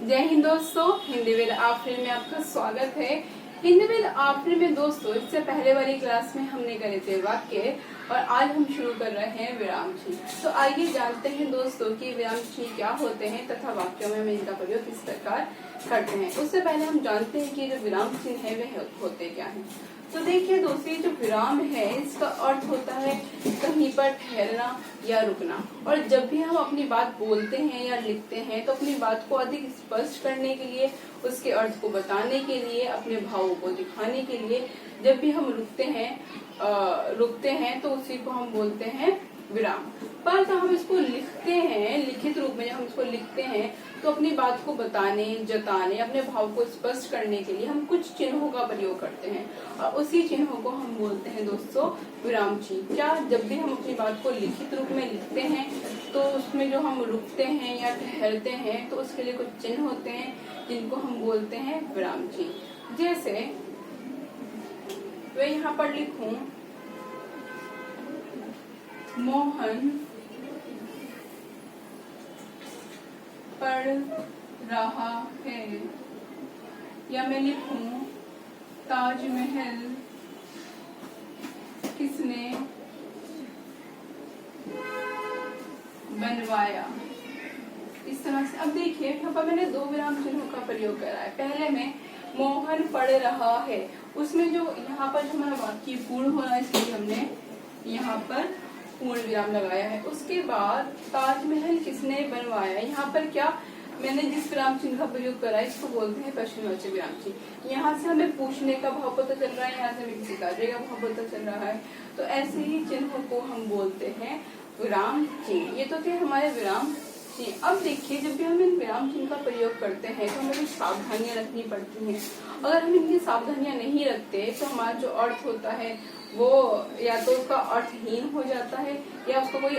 जय हिंद दोस्तों, हिंदी विद आफरीन में आपका स्वागत है। हिंदी विद आफरीन में दोस्तों, इससे पहले वाली क्लास में हमने करे थे वाक्य और आज हम शुरू कर रहे हैं विराम चिन्ह। तो आइए जानते हैं दोस्तों कि विराम चिन्ह क्या होते हैं तथा वाक्यों में हम इनका प्रयोग किस प्रकार करते हैं। उससे पहले हम जानते हैं कि जो विराम चिन्ह है वे होते क्या हैं। तो देखिए दोस्तों, जो विराम है इसका अर्थ होता है कहीं पर ठहरना या रुकना। और जब भी हम अपनी बात बोलते हैं या लिखते हैं तो अपनी बात को अधिक स्पष्ट करने के लिए, उसके अर्थ को बताने के लिए, अपने भावों को दिखाने के लिए जब भी हम रुकते हैं तो उसी को हम बोलते हैं विराम। पर जब हम इसको लिखते हैं, लिखित रूप में जब हम इसको लिखते हैं तो अपनी बात को बताने, जताने, अपने भाव को स्पष्ट करने के लिए हम कुछ चिन्हों का प्रयोग करते हैं और उसी चिन्हों को हम बोलते हैं दोस्तों विराम चिन्ह। क्या जब भी हम अपनी बात को लिखित रूप में लिखते हैं तो उसमें जो हम रुकते हैं या ठहरते हैं तो उसके लिए कुछ चिन्ह होते हैं जिनको हम बोलते हैं विराम चिन्ह। जैसे मैं यहाँ पर लिखूं मोहन पढ़ रहा है, या मैं लिखूं ताजमहल किसने बनवाया। इस तरह से अब देखिए यहाँ पर मैंने दो विराम चिन्हों का प्रयोग करा है। पहले में मोहन पढ़ रहा है, उसमें जो यहाँ पर जो हमारा वाक्य पूर्ण हो रहा है इसलिए हमने यहाँ पर पूर्ण विराम लगाया है। उसके बाद ताजमहल किसने बनवाया, यहाँ पर क्या मैंने जिस विराम चिन्ह का प्रयोग करा है इसको बोलते हैं प्रश्नवाचक विराम चिन्ह। यहाँ से हमें पूछने का भाव पता चल रहा है, यहाँ से हमें किसी कार्य का भाव पता चल रहा है। तो ऐसे ही चिन्हों को हम बोलते हैं विराम चिन्ह। ये तो थे हमारे विराम चिन्ह। अब देखिए, जब भी हम इन विराम चिन्ह का प्रयोग करते हैं तो हमें कुछ सावधानियां रखनी पड़ती हैं। अगर हम इनकी सावधानियां नहीं रखते तो हमारा जो अर्थ होता है वो या तो उसका अर्थहीन हो जाता है या उसका कोई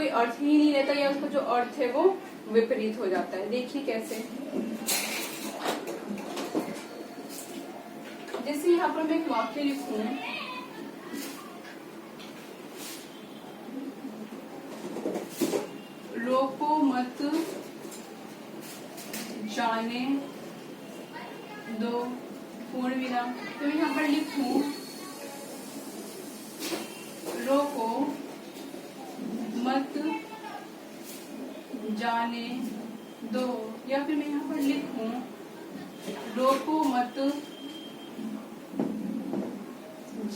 अर्थ ही नहीं रहता, या उसका जो अर्थ है वो विपरीत हो जाता है। देखिए कैसे, जैसे यहाँ पर मैं एक वाक्य लिखूं रोको मत जाने दो पूर्ण विराम। तो यहाँ पर लिखूं रोको मत जाने दो, या फिर मैं यहाँ पर लिखूं रोको मत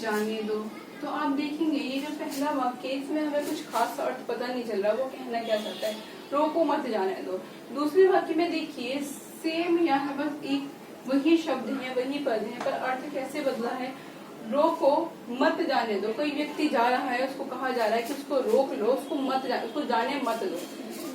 जाने दो। तो आप देखेंगे ये जो पहला वाक्य इसमें हमें कुछ खास अर्थ पता नहीं चल रहा, वो कहना क्या चाहता है, रोको मत जाने दो। दूसरे वाक्य में देखिए सेम यहाँ बस एक वही शब्द है, वही पद है, पर अर्थ कैसे बदला है। रोको मत जाने दो, कोई व्यक्ति जा रहा है, उसको कहा जा रहा है कि उसको रोक लो, उसको जाने मत दो।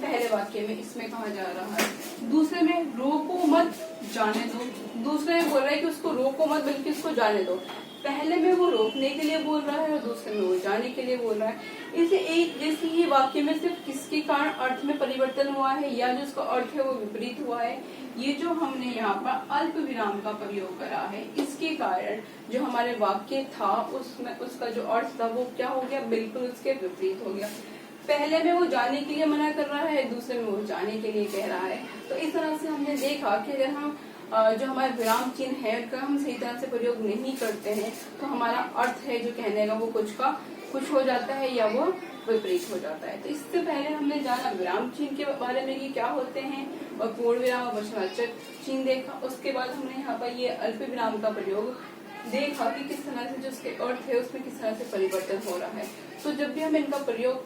पहले वाक्य में इसमें कहा जा रहा है। दूसरे में रोको मत जाने दो, दूसरे में बोल रहा है कि उसको रोको मत बल्कि उसको जाने दो। पहले में वो रोकने के लिए बोल रहा है और दूसरे में वो जाने के लिए बोल रहा है। इसे एक जैसे ही वाक्य में सिर्फ किसके कारण अर्थ में परिवर्तन हुआ है या जो उसका अर्थ है वो विपरीत हुआ है, ये जो हमने यहाँ पर अल्प विराम का प्रयोग करा है इसके कारण जो हमारे वाक्य था उसमें उसका जो अर्थ था वो क्या हो गया, बिल्कुल उसके विपरीत हो गया। पहले में वो जाने के लिए मना कर रहा है, दूसरे में वो जाने के लिए कह रहा है। तो इस तरह से हमने देखा कि अगर हम जो हमारे विराम चिन्ह है उनका हम सही तरह से प्रयोग नहीं करते हैं तो हमारा अर्थ है जो कहने का वो कुछ हो जाता है या वो विपरीत हो जाता है। तो इससे पहले हमने जाना विराम चिन्ह के बारे में कि क्या होते हैं और पूर्ण विराम और प्रश्नवाचक चिन्ह देखा। उसके बाद हमने यहाँ पर ये अल्प विराम का प्रयोग देखा कि किस तरह से जो उसके अर्थ है उसमें किस तरह से परिवर्तन हो रहा है। तो जब भी हम इनका प्रयोग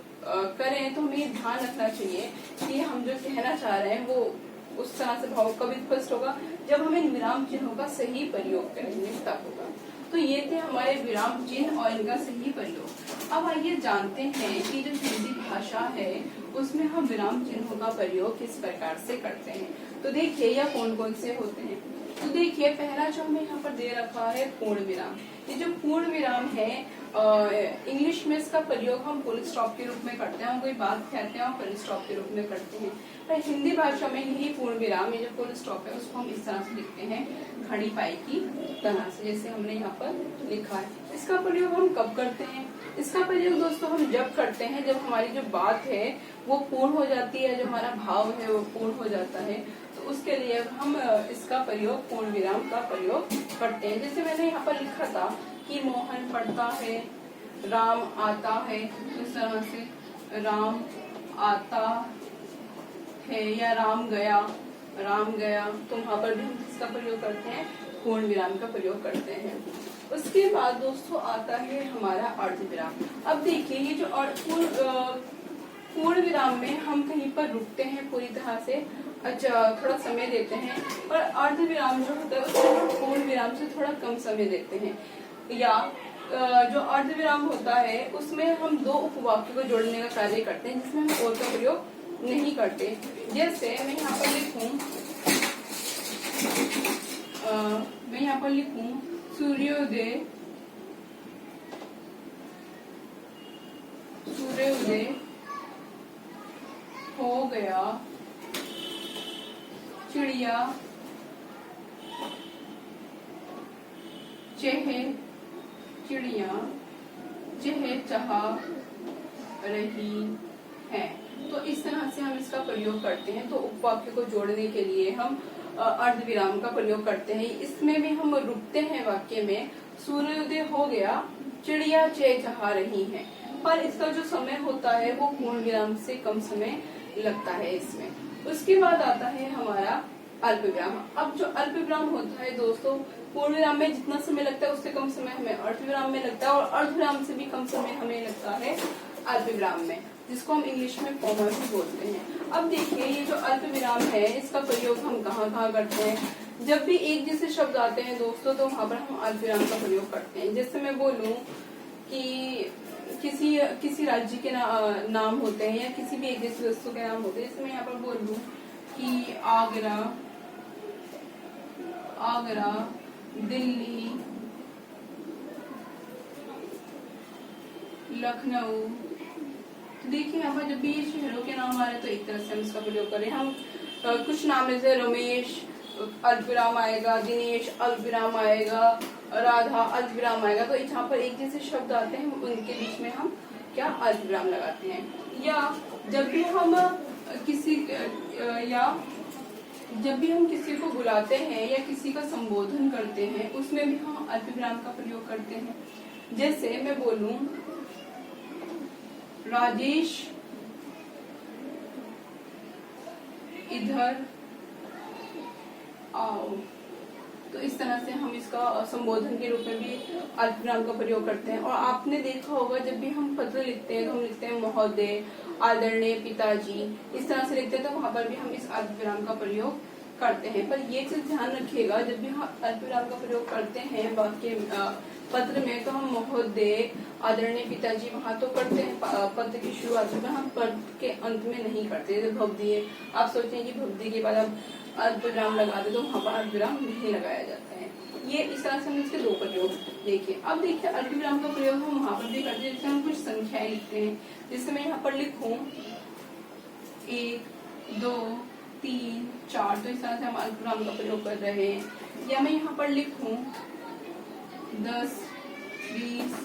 करें तो हमें ये ध्यान रखना चाहिए कि हम जो कहना चाह रहे हैं वो उस तरह से भाव कभी स्पष्ट होगा जब हम इन विराम चिन्हों का सही प्रयोग करेंगे तब होगा। तो ये थे हमारे विराम चिन्ह और इनका सही प्रयोग। अब आइए जानते हैं कि जो हिंदी भाषा है उसमें हम विराम चिन्हों का प्रयोग किस प्रकार से करते हैं। तो देखिए यह कौन कौन से होते हैं। तो देखिए पहला जो हमें यहाँ पर दे रखा है पूर्ण विराम। ये जो पूर्ण विराम है इंग्लिश में इसका प्रयोग हम फुल स्टॉप के रूप में करते हैं, हम कोई बात कहते हैं और फुल स्टॉप के रूप में करते हैं। पर हिंदी भाषा में यही पूर्ण विराम, ये जो फुल स्टॉप है उसको हम इस तरह से लिखते हैं खड़ी पाई की तरह से, जैसे हमने यहाँ पर लिखा है। इसका प्रयोग हम कब करते हैं, इसका प्रयोग दोस्तों हम जब करते हैं जब हमारी जो बात है वो पूर्ण हो जाती है, जो हमारा भाव है वो पूर्ण हो जाता है, तो उसके लिए हम इसका प्रयोग पूर्ण विराम का प्रयोग करते हैं। जैसे मैंने यहाँ पर लिखा था कि मोहन पढ़ता है, राम आता है, इस तरह से राम आता है या राम गया, तो वहां पर भी हम किसका प्रयोग करते हैं, पूर्ण विराम का प्रयोग करते हैं। उसके बाद दोस्तों आता है हमारा अर्ध विराम। अब देखिए ये जो पूर्ण विराम में हम कहीं पर रुकते हैं पूरी तरह से, अच्छा थोड़ा समय देते हैं, और अर्ध विराम जो होता है उसमें हम पूर्ण विराम से थोड़ा कम समय देते हैं, या जो अर्ध विराम होता है उसमें हम दो उपवाक्यों को जोड़ने का कार्य करते हैं जिसमें हम और का प्रयोग नहीं करते। जैसे मैं यहाँ पर लिखूं सूर्योदय हो गया, चिड़िया चह रही है। तो इस तरह से हम इसका प्रयोग करते हैं। तो उपवाक्य को जोड़ने के लिए हम अर्ध विराम का प्रयोग करते हैं। इसमें भी हम रुकते हैं वाक्य में, सूर्योदय हो गया, चिड़िया चह रही है, पर इसका जो समय होता है वो पूर्ण विराम से कम समय लगता है इसमें। उसके बाद आता है हमारा अल्प विराम। अब जो अल्प विराम होता है दोस्तों, पूर्ण विराम में जितना समय लगता है उससे कम समय हमें अर्ध विराम में लगता है, और अर्ध विराम से भी कम समय हमें लगता है अल्प विराम में, जिसको हम इंग्लिश में कॉमा भी बोलते हैं। अब देखिए ये जो अल्प विराम है इसका प्रयोग हम कहाँ करते हैं। जब भी एक जैसे शब्द आते हैं दोस्तों तो वहां पर हम अल्प विराम का प्रयोग करते हैं। जैसे मैं बोलूं कि किसी राज्य के नाम होते हैं या किसी भी एक जैसी वस्तु के नाम होते हैं। जैसे मैं यहाँ पर बोल दूं कि आगरा, दिल्ली, लखनऊ। देखिए यहाँ पर जब भी शहरों के नाम आ रहे हैं तो एक तरह से हम इसका प्रयोग करें। हम कुछ नाम जैसे रमेश अल्पविराम आएगा, दिनेश अल्पविराम आएगा, राधा अल्पविराम आएगा। तो यहाँ पर एक जैसे शब्द आते हैं उनके बीच में हम क्या अल्पविराम लगाते हैं। या जब भी हम किसी को बुलाते हैं या किसी का संबोधन करते हैं उसमें भी हम अल्पविराम का प्रयोग करते हैं। जैसे मैं बोलूं राजेश इधर आओ, तो इस तरह से हम इसका संबोधन के रूप में भी अल्पविराम का प्रयोग करते हैं। और आपने देखा होगा जब भी हम पत्र लिखते हैं तो हम लिखते हैं महोदय, आदरणीय पिताजी, इस तरह से लिखते हैं, तो वहां पर भी हम इस अल्पविराम का प्रयोग करते हैं। पर ये चीज ध्यान रखिएगा, जब भी हम अल्पविराम का प्रयोग करते हैं वाक्य पत्र में तो हम महोदय, आदरणीय पिताजी वहां तो करते हैं पत्र की शुरुआत में, हम पत्र के अंत में नहीं करते। जैसे भवदीय, आप सोचते हैं कि भवदीय के बाद आप अल्पविराम लगा दे तो वहां पर अल्पविराम नहीं लगाया जाता है। ये इस तरह से हम इसके दो प्रयोग देखिए। अब देखिए अल्पविराम का प्रयोग हम वहां पर भी करते हैं जैसे हम कुछ संख्याएं लिखते हैं। जैसे मैं यहाँ पर लिखूं 1, 2, 3, 4, तो इस तरह से हम अल्पविराम का प्रयोग कर रहे हैं। या मैं यहाँ पर लिखूं 10, 20,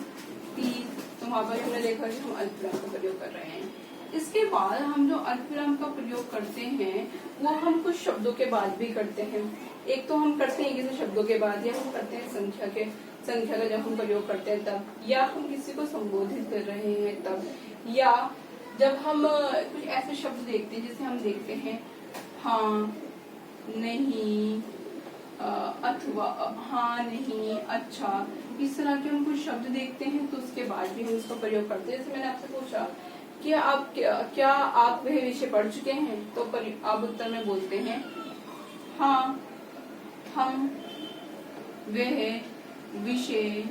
30, तो वहां पर हमने देखा कि हम अल्पविराम का प्रयोग कर रहे हैं। इसके बाद हम जो अल्पविराम का प्रयोग करते हैं वो हम कुछ शब्दों के बाद भी करते हैं। एक तो हम करते हैं किसी शब्दों के बाद, या हम करते हैं संख्या का जब हम प्रयोग करते हैं तब, या हम किसी को संबोधित कर रहे हैं तब, या जब हम कुछ ऐसे शब्द देखते हैं जैसे हम देखते हैं हाँ, नहीं, अथवा, हाँ, नहीं, अच्छा, इस तरह के हम कुछ शब्द देखते हैं तो उसके बाद भी हम इसका प्रयोग करते हैं। जैसे मैंने आपसे पूछा कि क्या आप वह विषय पढ़ चुके हैं, तो आप उत्तर में बोलते हैं हाँ, हम वह विषय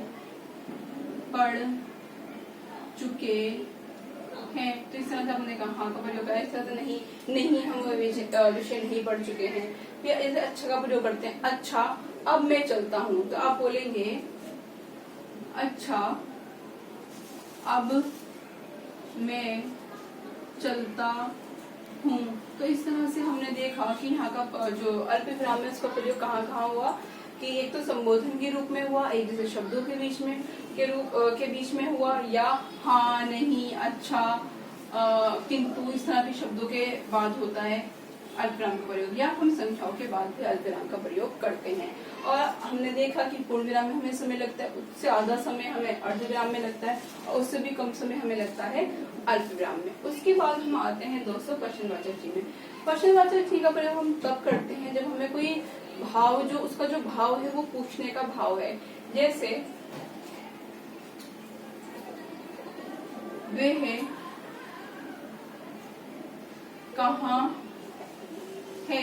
पढ़ चुके हैं। तो इस तरह से हमने कहा हाँ का प्रयोग करा। इस तरह से नहीं हम वह विषय नहीं पढ़ चुके हैं। फिर ऐसे अच्छा का प्रयोग करते हैं, अच्छा अब मैं चलता हूँ, तो आप बोलेंगे अच्छा अब मैं चलता हूँ। तो इस तरह से हमने देखा कि यहाँ का जो अल्पविराम है उसका प्रयोग कहाँ हुआ, कि एक तो संबोधन के रूप में हुआ, एक जैसे शब्दों के बीच में के बीच में हुआ, या हाँ, नहीं, अच्छा, किंतु, इस तरह के शब्दों के बाद होता है अल्पविराम का प्रयोग, या हम संख्याओं के बाद भी अल्पविराम का प्रयोग करते हैं। और हमने देखा कि पूर्ण विराम में हमें समय लगता है, उससे आधा समय हमें अर्धविराम में लगता है, और उससे भी कम समय हमें लगता है अल्पविराम में। उसके बाद हम आते हैं दोस्तों प्रश्नवाचक चिन्ह में। प्रश्नवाचक चिन्ह का प्रयोग हम तब करते हैं जब हमें कोई भाव, जो उसका जो भाव है वो पूछने का भाव है। जैसे वे है, कहाँ है,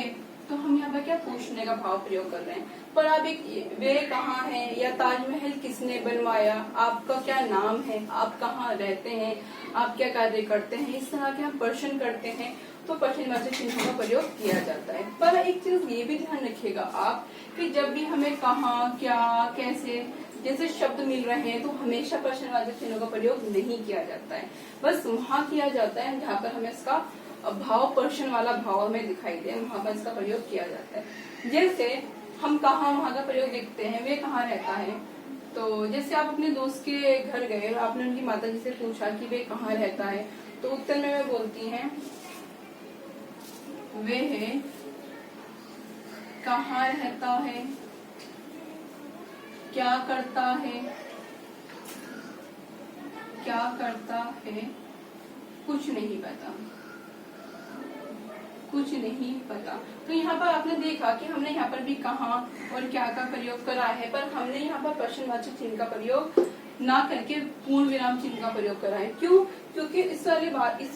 तो हम यहाँ पर क्या पूछने का भाव प्रयोग कर रहे हैं। पर आप एक वे कहाँ है, या ताजमहल किसने बनवाया, आपका क्या नाम है, आप कहाँ रहते हैं, आप क्या कार्य करते हैं, इस तरह के हम प्रश्न करते हैं तो प्रश्नवाचक चिन्हों का प्रयोग किया जाता है। पर एक चीज ये भी ध्यान रखिएगा आप कि जब भी हमें कहाँ, क्या, कैसे जैसे शब्द मिल रहे हैं तो हमेशा प्रश्नवाचक चिन्हों का प्रयोग नहीं किया जाता है। बस वहां किया जाता है जहाँ पर हमें इसका भाव, प्रश्न वाला भाव हमें दिखाई दे, वहां पर इसका प्रयोग किया जाता है। जैसे हम कहाँ, वहां का प्रयोग देखते हैं, वे कहाँ रहता है। तो जैसे आप अपने दोस्त के घर गए, आपने उनकी माता जी से पूछा कि वे कहाँ रहता है, तो उत्तर में वे बोलती हैं वे है, कहाँ रहता है, क्या करता है, क्या करता है, कुछ नहीं पता, कुछ नहीं पता। तो यहाँ पर आपने देखा कि हमने यहाँ पर भी कहाँ और क्या का प्रयोग करा है, पर हमने यहाँ पर प्रश्नवाचक चिन्ह का प्रयोग ना करके पूर्ण विराम चिन्ह का प्रयोग करा है। क्यों? क्योंकि इस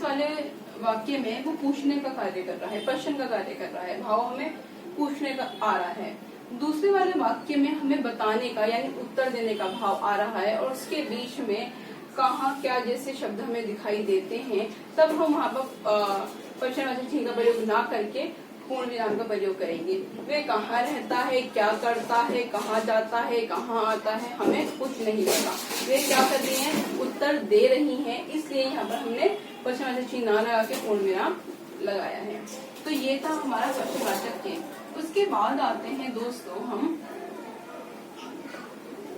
वाले वाक्य में वो पूछने का कार्य कर रहा है, प्रश्न का कार्य कर रहा है, भाव हमें पूछने का आ रहा है। दूसरे वाले वाक्य में हमें बताने का यानी उत्तर देने का भाव आ रहा है, और उसके बीच में कहाँ, क्या जैसे शब्द हमें दिखाई देते हैं, तब हम वहाँ पर प्रश्नवाचक चिन्ह का प्रयोग ना करके पूर्ण विराम का प्रयोग करेंगे। वे कहाँ रहता है, क्या करता है, कहाँ जाता है, कहाँ आता है, हमें कुछ नहीं पता। वे क्या कर रही हैं, उत्तर दे रही हैं, इसलिए यहाँ पर हमने प्रश्नवाचक चिन्ह ना लगा के पूर्ण विराम लगाया है। तो ये था हमारा प्रश्नवाचक चिन्ह। उसके बाद आते हैं दोस्तों हम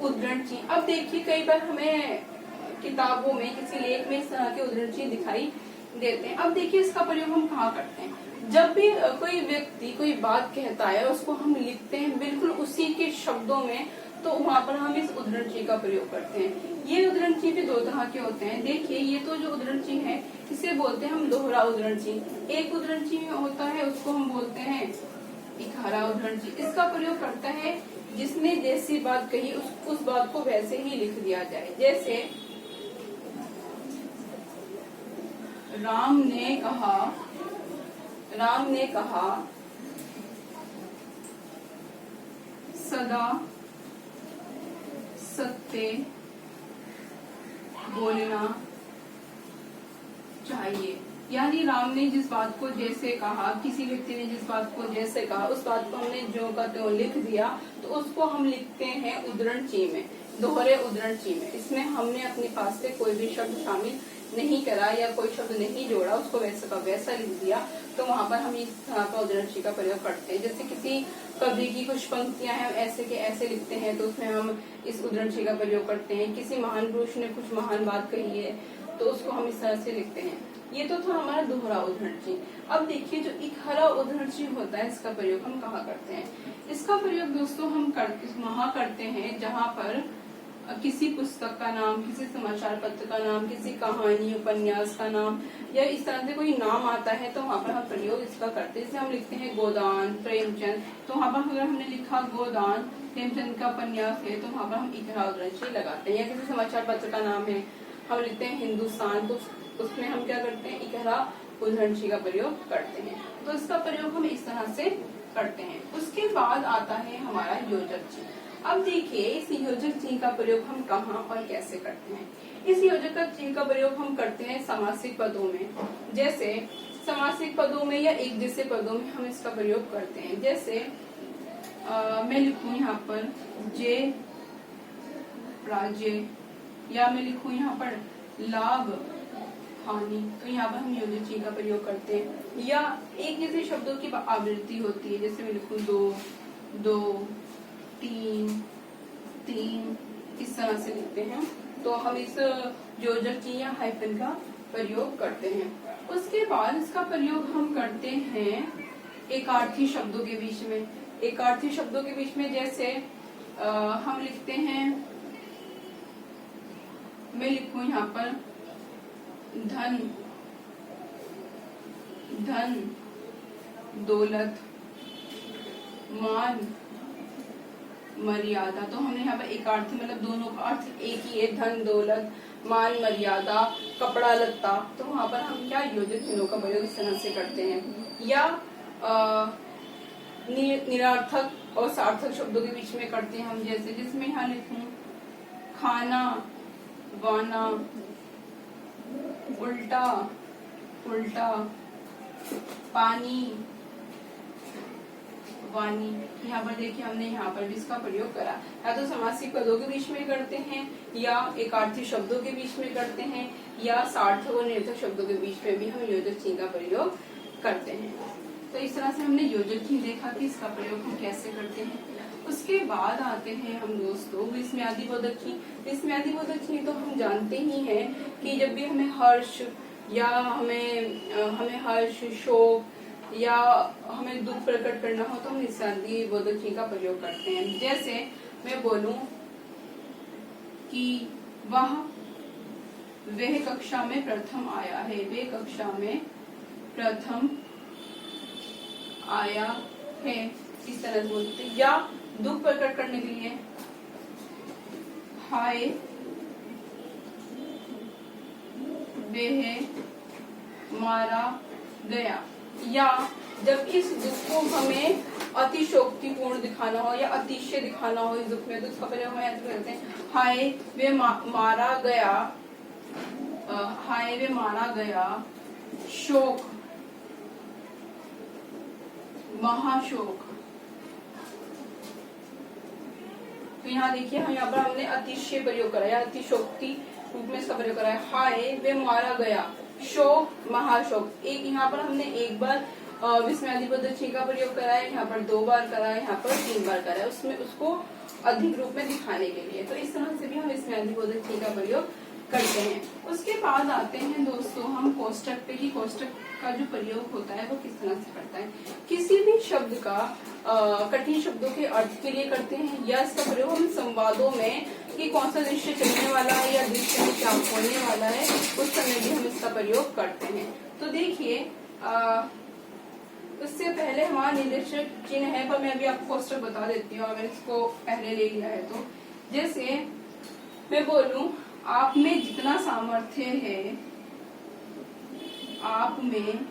उद्धरण चिन्ह। अब देखिए कई बार हमें किताबों में, किसी लेख में इस तरह के उद्धरण चिन्ह दिखाई देते हैं। अब देखिए इसका प्रयोग हम कहाँ करते हैं। जब भी कोई व्यक्ति कोई बात कहता है, उसको हम लिखते हैं बिल्कुल उसी के शब्दों में, तो वहाँ पर हम इस उद्धरण चिन्ह का प्रयोग करते हैं। ये उद्धरण चिन्ह भी दो तरह के होते हैं। देखिए ये तो जो उद्धरण चिन्ह है, इसे बोलते हैं हम दोहरा उद्धरण चिन्ह। एक उद्धरण चिन्ह होता है, उसको हम बोलते हैं इकहरा उद्धरण चिन्ह। इसका प्रयोग करता है जिसने जैसी बात कही उस बात को वैसे ही लिख दिया जाए। जैसे राम ने कहा सदा सत्य बोलना चाहिए। यानी राम ने जिस बात को जैसे कहा, किसी व्यक्ति ने जिस बात को जैसे कहा, उस बात को हमने जो का त्यों लिख दिया, तो उसको हम लिखते हैं उद्धरण चिन्ह में, दोहरे उद्धरण चिन्ह में। इसमें हमने अपने पास से कोई भी शब्द शामिल नहीं करा या कोई शब्द नहीं जोड़ा, उसको वैसे का वैसा लिख दिया, तो वहां पर हम इस तरह का उद्धरण चिन्ह का प्रयोग करते हैं। जैसे किसी कवि की कुछ पंक्तियां हैं, ऐसे के ऐसे लिखते हैं, तो उसमें हम इस उद्धरण चिन्ह का प्रयोग करते हैं। किसी महान पुरुष ने कुछ महान बात कही है, तो उसको हम इस तरह से लिखते हैं। ये तो था हमारा दोहरा उद्धरण चिन्ह। अब देखिए जो इकहरा उद्धरण चिन्ह होता है, इसका प्रयोग हम कहाँ करते हैं। इसका प्रयोग दोस्तों हम वहाँ करते हैं जहाँ पर किसी पुस्तक का नाम, किसी समाचार पत्र का नाम, किसी कहानी उपन्यास का नाम या इस तरह से कोई नाम आता है, तो वहाँ पर हम प्रयोग इसका करते हैं। जैसे हम लिखते हैं गोदान प्रेमचंद, तो वहाँ पर अगर हमने लिखा गोदान प्रेमचंद का उपन्यास है, तो वहाँ पर हम इकहरा उद्धरण चिन्ह लगाते हैं। या किसी समाचार पत्र का नाम है, हम लिखते हैं हिंदुस्तान, तो उसमें हम क्या करते हैं, इकहरा उद्धरण चिन्ह का प्रयोग करते हैं। तो इसका प्रयोग हम इस तरह से करते हैं। उसके बाद आता है हमारा योजक चिन्ह। अब देखिए इस योजक चिन्ह का प्रयोग हम कहाँ और कैसे करते हैं। इस योजक चिन्ह का प्रयोग हम करते हैं समासिक पदों में। जैसे समासिक पदों में या एक जैसे पदों में हम इसका प्रयोग करते हैं। जैसे मैं लिखूं यहाँ पर जे राज्य, या मैं लिखूं यहाँ पर लाभ हानि, तो यहाँ पर हम योजक चिन्ह का प्रयोग करते हैं। या एक जैसे शब्दों की आवृत्ति होती है, जैसे मैं लिखूं दो, 3 3 इस तरह से लिखते हैं। तो हम इस योजक चिन्ह या हाइफन का प्रयोग करते हैं। उसके बाद इसका प्रयोग हम करते हैं एकार्थी शब्दों के बीच में। एकार्थी शब्दों के बीच में जैसे हम लिखते हैं, मैं लिखूं यहाँ पर धन, धन, दौलत, मान, मर्यादा। तो हमने यहाँ पर एकार्थी मतलब दोनों का अर्थ एक ही है, धन, दौलत, मान, मर्यादा, कपड़ा लत्ता। तो वहां पर हम क्या योजक चिन्हों का प्रयोग इस तरह से करते हैं। या निरर्थक और सार्थक शब्दों के बीच में करते हैं हम, जैसे जिसमें यहाँ लिखूं खाना, वाना, उल्टा, उल्टा, पानी, वानी। यहाँ पर देखिए हमने यहाँ पर भी इसका प्रयोग करा। या तो समासिक पदों के बीच में करते हैं, या एकार्थी शब्दों के बीच में करते हैं, या सार्थक और निरर्थक शब्दों के बीच में भी हम योजक चिन्ह का प्रयोग करते हैं। तो इस तरह से हमने योजक चिन्ह देखा कि इसका प्रयोग हम कैसे करते हैं। उसके बाद आते हैं हम दोस्तों विस्मयादि बोधक चिन्ह। विस्मयादि बोधक चिन्ह तो हम जानते ही हैं कि जब भी हमें हर्ष या हमें हर्ष, शोक या हमें दुख प्रकट करना हो तो हम विस्मयादि बोधक चिन्ह का प्रयोग करते हैं। जैसे मैं बोलूं कि वह कक्षा में प्रथम आया है, वह कक्षा में प्रथम आया है, इस तरह से बोलते हैं। या दुख प्रकट करने के लिए हाय वह मारा गया। या जब इस दुख को हमें अतिशोक्तिपूर्ण दिखाना हो या अतिशय दिखाना हो इस दुख में, तो उसका प्रयोग हम ऐसे करते हैं हाय वे मारा गया, हाय वे मारा गया, शोक, महाशोक। तो यहाँ देखिए हम यहाँ पर हमने अतिशय प्रयोग करा है, अतिशोक्ति रूप में इसका प्रयोग करा है। हाय वे मारा गया, शोक, महाशोक। एक यहाँ पर हमने एक बार विस्मयादि बोधक चिन्ह का प्रयोग करा है, यहाँ पर 2 बार करा है, यहाँ पर 3 बार करा है, उसमें उसको अधिक रूप में दिखाने के लिए। तो इस तरह से भी हम विस्मयादि बोधक चिन्ह का प्रयोग करते हैं। उसके बाद आते हैं दोस्तों हम कोष्टक पे, कि कोष्टक का जो प्रयोग होता है वो किस तरह से करता है। किसी भी शब्द का कठिन शब्दों के अर्थ के लिए करते हैं, या इसका प्रयोग हम संवादों में कि कौन सा दृश्य चलने वाला है या दृश्य में क्या होने वाला है उस समय भी हम इसका प्रयोग करते हैं। तो देखिए उससे पहले हमारा निर्देशक चिन्ह है, पर मैं अभी आपको कोष्टक बता देती हूँ अगर इसको पहले ले लिया है तो। जैसे मैं बोलूं आप में जितना सामर्थ्य है, आप में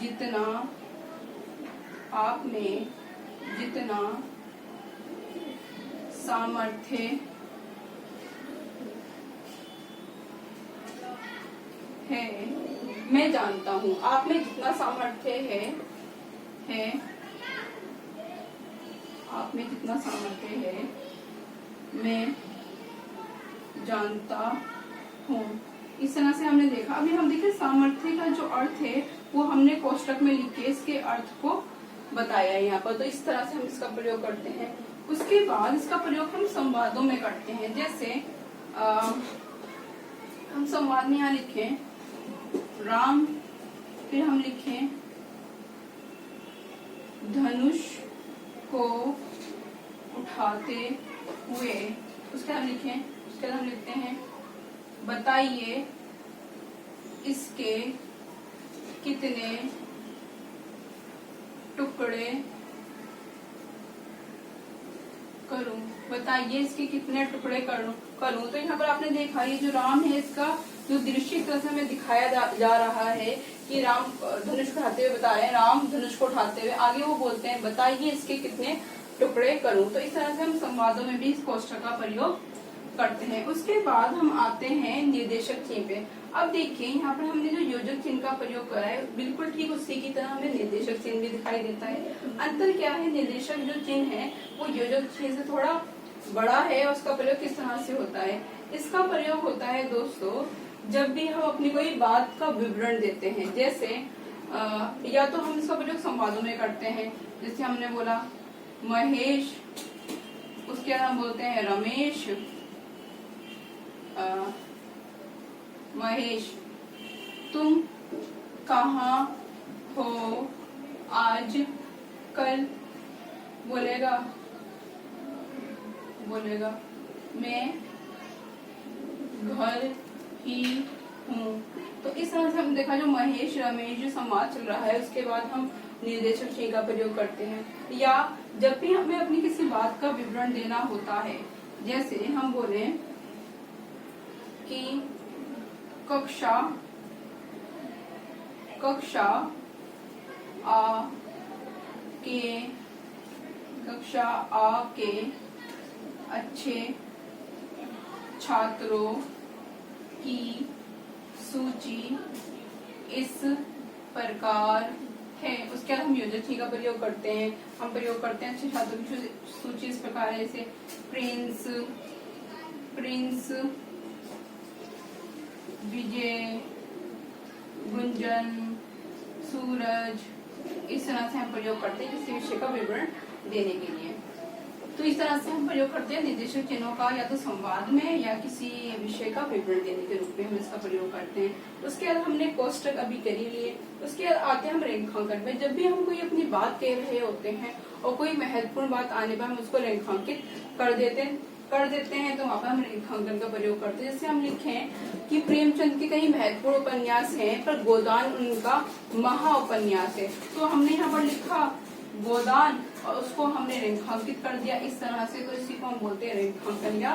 जितना सामर्थ्य है मैं जानता हूँ। आप में जितना सामर्थ्य है आप में जितना सामर्थ्य है मैं जानता हूँ। इस तरह से हमने देखा। अभी हम देखें सामर्थ्य का जो अर्थ है वो हमने कोष्टक में लिख के इसके अर्थ को बताया है यहाँ पर। तो इस तरह से हम इसका प्रयोग करते हैं। उसके बाद इसका प्रयोग हम संवादों में करते हैं। जैसे हम संवाद में यहाँ लिखें राम, फिर हम लिखें धनुष को उठाते हुए, उसके हम लिखते हैं बताइए इसके कितने टुकड़े करूं, बताइए इसके कितने टुकड़े करूं। तो यहाँ पर आपने देखा ये जो राम है इसका जो दृश्य तरह से हमें दिखाया जा रहा है कि राम धनुष उठाते हुए बता रहे हैं, राम धनुष को उठाते हुए। आगे वो बोलते हैं बताइए इसके कितने टुकड़े करूं। तो इस तरह से हम संवादों में भी इस कोष्टक का प्रयोग करते हैं। उसके बाद हम आते हैं निर्देशक चिन्ह पे। अब देखिए यहाँ पर हमने जो योजक चिन्ह का प्रयोग करा है बिल्कुल ठीक उसी की तरह हमें निर्देशक चिन्ह भी दिखाई देता है। अंतर क्या है, निर्देशक जो चिन्ह है वो योजक चिन्ह से थोड़ा बड़ा है। उसका प्रयोग किस तरह से होता है, इसका प्रयोग होता है दोस्तों जब भी हम अपनी कोई बात का विवरण देते हैं। जैसे या तो हम इसका प्रयोग संवादों में करते हैं। जैसे हमने बोला महेश उसके बाद हम बोलते हैं रमेश, महेश, तुम कहाँ हो आज कल? बोलेगा मैं घर ही हूँ। तो इस तरह से हम देखा जो महेश रमेश जो संवाद चल रहा है, उसके बाद हम निर्देशक चिन्ह का प्रयोग करते हैं। या जब भी हमें अपनी किसी बात का विवरण देना होता है, जैसे हम बोले कि कक्षा आ के अच्छे छात्रों की सूची इस प्रकार है। उसके बाद हम योजक चिन्ह का प्रयोग करते हैं। हम प्रयोग करते हैं अच्छे छात्रों की सूची इस प्रकार है, जैसे प्रिंस, विजय, गुंजन, सूरज। इस तरह से हम प्रयोग करते हैं किसी विषय का विवरण देने के लिए। तो इस तरह से हम प्रयोग करते हैं निर्देशक चिन्हों का, या तो संवाद में या किसी विषय का विवरण देने के रूप में हम इसका प्रयोग करते हैं। उसके बाद हमने कोष्टक अभी कर ही लिए। उसके बाद आते हैं हम रेखांकन में। जब भी हम कोई अपनी बात कह रहे होते हैं और कोई महत्वपूर्ण बात आने पर हम उसको रेखांकित कर देते हैं तो वहाँ पर हम रेखांकन का प्रयोग करते हैं। जैसे हम लिखें कि प्रेमचंद के कई महत्वपूर्ण उपन्यास हैं पर गोदान उनका महाउपन्यास है, तो हमने यहाँ पर लिखा गोदान और उसको हमने रेखांकित कर दिया इस तरह से। तो इसी को हम बोलते हैं रेखांकन या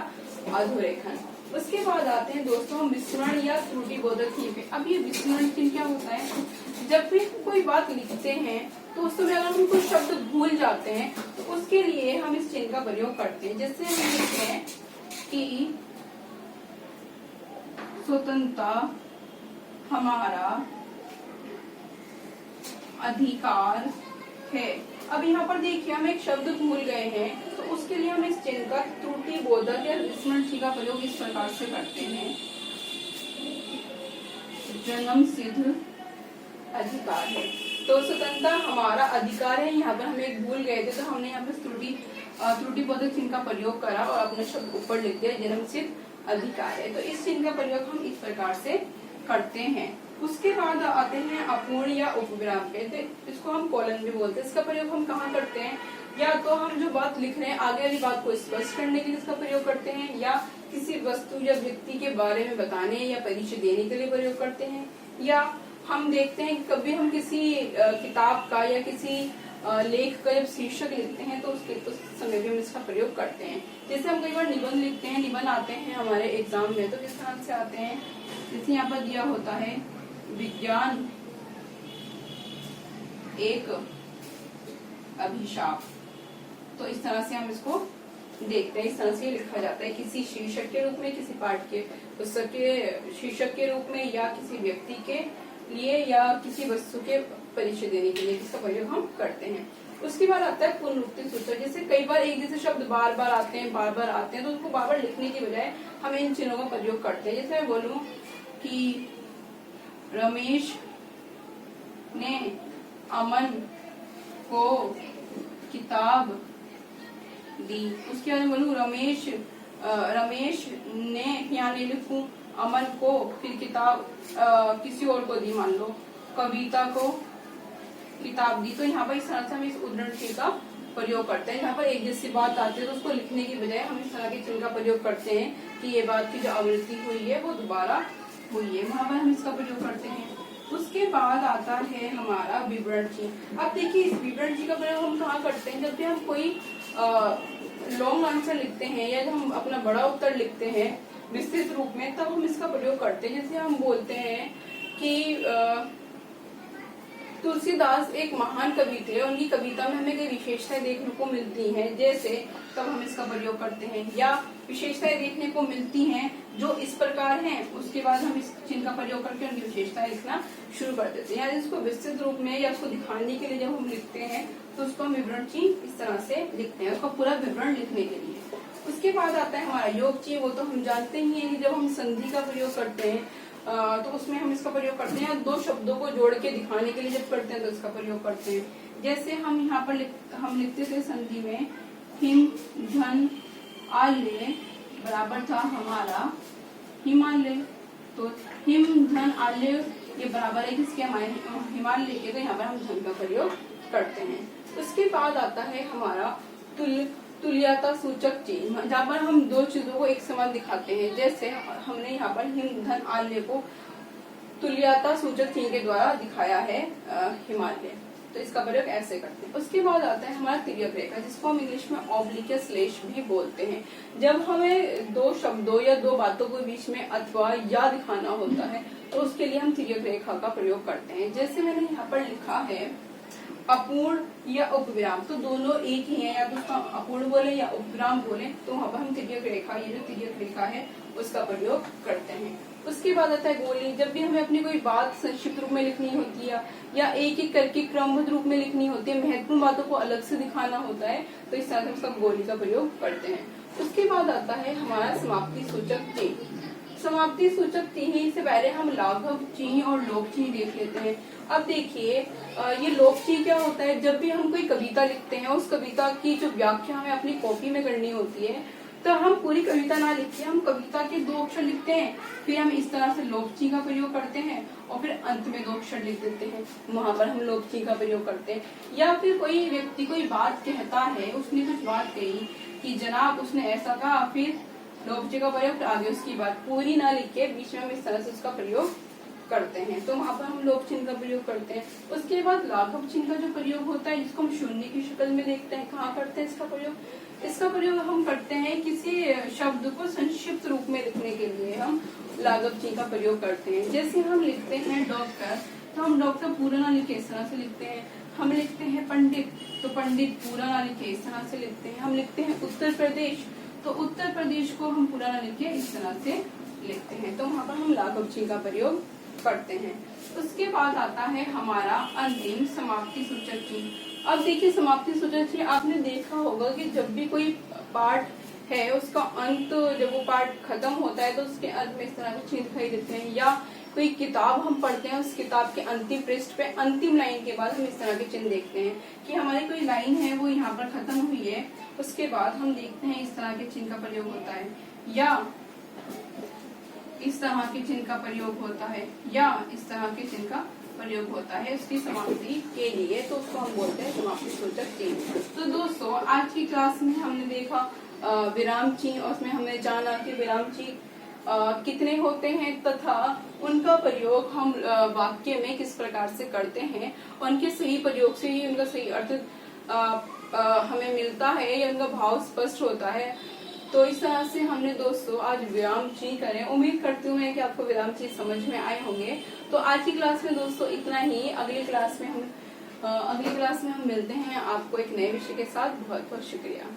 अधोरेखन। उसके बाद आते हैं दोस्तों हम विस्मरण या त्रुटि बोधक चिन्ह पे। अब ये विस्मरण चिन्ह क्या होता है? जब भी कोई बात लिखते हैं तो उस समय अगर हम कोई शब्द भूल जाते हैं तो उसके लिए हम इस चिन्ह का प्रयोग करते हैं। जैसे हम लिखते हैं कि स्वतंत्रता हमारा अधिकार है। अब यहाँ पर देखिए हम एक शब्द भूल गए हैं तो उसके लिए हम इस चिन्ह का त्रुटि बोधक या विस्मरण चिन्ह का प्रयोग इस प्रकार से करते हैं। जन्म सिद्ध अधिकार है, तो स्वतंत्रता हमारा अधिकार है। यहाँ पर हम एक भूल गए थे तो हमने यहाँ पर त्रुटि बोधक चिन्ह का प्रयोग करा और अपना शब्द ऊपर लिख दिया, जन्म सिद्ध अधिकार है। तो इस चिन्ह का प्रयोग हम इस प्रकार से करते हैं। उसके बाद आते हैं अपूर्ण या उपविराम पे। तो इसको हम कोलन भी बोलते हैं। इसका प्रयोग हम कहाँ करते हैं? या तो हम जो बात लिख रहे हैं आगे वाली बात को स्पष्ट करने के लिए इसका प्रयोग करते हैं, या किसी वस्तु या व्यक्ति के बारे में बताने या परिचय देने के लिए प्रयोग करते हैं, या हम देखते हैं कि कभी हम किसी किताब का या किसी लेख का जब शीर्षक लिखते हैं तो उस समय भी हम इसका प्रयोग करते हैं। जैसे हम कई बार निबंध लिखते हैं, निबंध आते हैं हमारे एग्जाम में, तो किस तरह से आते हैं? जैसे यहाँ पर दिया होता है विज्ञान एक अभिशाप, तो इस तरह से हम इसको देखते हैं। इस तरह से लिखा जाता है किसी शीर्षक के रूप में, किसी पाठ के पुस्तक के शीर्षक के रूप में, या किसी व्यक्ति के लिए या किसी वस्तु के परिचय देने के लिए इसका प्रयोग हम करते हैं। उसके बाद आता है पुनरुक्ति सूत्र। जैसे कई बार एक जैसे शब्द बार बार आते हैं तो उसको बार बार लिखने की बजाय हम इन चिन्हों का प्रयोग करते हैं। जैसे मैं बोलूं कि रमेश ने अमन को किताब दी। उसके बाद बोलूं रमेश ने, यहाँ नहीं लिखूं अमन को, फिर किताब किसी और को दी, मान लो कविता को किताब दी। तो यहाँ पर इस तरह से हम इस उद्धरण चिन्ह का प्रयोग करते हैं। यहाँ पर एक जैसी बात आती है तो उसको लिखने की बजाय हम इस तरह के चिन्ह का प्रयोग करते हैं कि ये बात की जो आवृत्ति हुई है वो दोबारा हुई है, वहां पर हम इसका प्रयोग करते हैं। उसके बाद आता है हमारा विवरण चिन्ह। अब देखिए इस विवरण चिन्ह का प्रयोग हम कहाँ करते हैं? जब भी हम कोई लॉन्ग आंसर लिखते हैं या जब हम अपना बड़ा उत्तर लिखते हैं विस्तृत रूप में, तब हम इसका प्रयोग करते हैं। जैसे हम बोलते हैं कि तुलसीदास एक महान कवि थे, उनकी कविता में हमें कई विशेषताएं देखने को मिलती हैं, जैसे तब हम इसका प्रयोग करते हैं। या विशेषताएं देखने को मिलती हैं जो इस प्रकार हैं, उसके बाद हम इस चिन्ह का प्रयोग करके उनकी विशेषताएं लिखना शुरू कर देते हैं। या इसको विस्तृत रूप में या उसको दिखाने के लिए जब हम लिखते हैं तो उसको हम विवरण चिन्ह इस तरह से लिखते हैं, उसका पूरा विवरण लिखने के लिए। उसके बाद आता है हमारा योग चिन्ह। वो तो हम जानते ही हैं कि जब हम संधि का प्रयोग करते हैं तो उसमें हम इसका प्रयोग करते हैं। दो शब्दों को जोड़ के दिखाने के लिए जब करते हैं तो इसका प्रयोग करते हैं। जैसे हम यहाँ पर हम लिखते थे संधि में हिम, धन, आल्य बराबर था हमारा हिमालय। तो हिम धन आल्य ये बराबर है किसके, हमारे हिमालय के। तो यहाँ पर हम धन का प्रयोग करते हैं। उसके बाद आता है हमारा तुल्यता सूचक चिन्ह, जहाँ पर हम दो चीजों को एक समान दिखाते हैं। जैसे हमने यहाँ पर हिम धन आल्य को तुल्यता सूचक चिन्ह के द्वारा दिखाया है हिमालय। तो इसका प्रयोग ऐसे करते हैं। उसके बाद आता है हमारा तिर्यक रेखा, जिसको हम इंग्लिश में ऑब्लिक या स्लैश भी बोलते हैं। जब हमें दो शब्दों या दो बातों के बीच में अथवा या दिखाना होता है तो उसके लिए हम तिर्यक रेखा का प्रयोग करते हैं। जैसे मैंने यहाँ पर लिखा है अपूर्ण या उपविराम, तो दोनों एक ही है, या तो उसका अपूर्ण बोले या उपविराम बोले, तो वहाँ पर हम तिर्यक रेखा, ये जो तिर्यक रेखा है उसका प्रयोग करते हैं। उसके बाद आता है गोली। जब भी हमें अपनी कोई बात संक्षिप्त रूप में लिखनी होती है या एक एक करके क्रमबद्ध रूप में लिखनी होती है, महत्वपूर्ण बातों को अलग से दिखाना होता है, तो इस तरह से हम सब गोली का प्रयोग करते हैं। उसके बाद आता है हमारा समाप्ति सूचक चिन्ह। समाप्ति सूचक चिन्ह से पहले हम लाघव चिन्ह और लोक चिन्ह देख लेते हैं। अब देखिए ये लोक चिन्ह क्या होता है, जब भी हम कोई कविता लिखते हैं उस कविता की जो व्याख्या हमें अपनी कॉपी में करनी होती है, तो हम पूरी कविता ना लिखते, हम कविता के दो अक्षर लिखते हैं, फिर हम इस तरह से लोक चिन्ह का प्रयोग करते हैं और फिर अंत में दो अक्षर लिख देते हैं, वहां पर हम लोक चिन्ह का प्रयोग करते हैं। या फिर कोई व्यक्ति कोई बात कहता है, उसने कुछ बात कही कि जनाब उसने ऐसा कहा, फिर लोक चिन्ह का प्रयोग, आगे उसकी बात पूरी ना लिख के बीच में हम इस तरह से उसका प्रयोग करते हैं, तो वहां पर हम लोक चिन्ह का प्रयोग करते हैं। उसके बाद लाघव चिन्ह का जो प्रयोग होता है, जिसको हम शून्य की शक्ल में देखते हैं, कहाँ करते हैं इसका प्रयोग? इसका प्रयोग हम करते हैं किसी शब्द को संक्षिप्त रूप में लिखने के लिए हम लाघव चिन्ह का प्रयोग करते हैं। जैसे हम लिखते हैं डॉक्टर, तो हम डॉक्टर पूरा ना लिखे इस तरह से लिखते हैं। हम लिखते हैं पंडित, तो पंडित पूरा ना लिखे इस तरह से लिखते हैं। हम लिखते हैं उत्तर प्रदेश, तो उत्तर प्रदेश को हम पूरा ना लिखे इस तरह से लिखते हैं। तो वहाँ पर हम लाघव चिन्ह का प्रयोग करते हैं। उसके बाद आता है हमारा अंतिम समाप्ति सूचक चिन्ह। अब देखिए समाप्ति सूचक चिन्ह आपने देखा होगा कि जब भी कोई पाठ है उसका अंत, जब वो पाठ खत्म होता है तो उसके अंत में इस तरह के चिन्ह दिखाई देते हैं। या कोई किताब हम पढ़ते हैं, उस किताब के अंतिम पृष्ठ पे अंतिम लाइन के बाद हम इस तरह के चिन्ह देखते हैं कि हमारी कोई लाइन है वो यहाँ पर खत्म हुई है, उसके बाद हम देखते हैं इस तरह के चिन्ह का प्रयोग होता है, या इस तरह के चिन्ह का प्रयोग होता है, या इस तरह के चिन्ह का प्रयोग होता है उसकी समाप्ति के लिए, तो उसको हम बोलते हैं समाप्ति सूचक चिन्ह। तो दोस्तों आज की क्लास में हमने देखा विराम चिन्ह, और उसमें हमने जाना कि विराम चिन्ह कितने होते हैं तथा उनका प्रयोग हम वाक्य में किस प्रकार से करते हैं, उनके सही प्रयोग से ही उनका सही अर्थ हमें मिलता है या उनका भाव स्पष्ट होता है। तो इस तरह से हमने दोस्तों आज विराम चिन्ह करें। उम्मीद करती हूँ कि आपको विराम चिन्ह समझ में आए होंगे। तो आज की क्लास में दोस्तों इतना ही। अगली क्लास में हम मिलते हैं आपको एक नए विषय के साथ। बहुत बहुत शुक्रिया।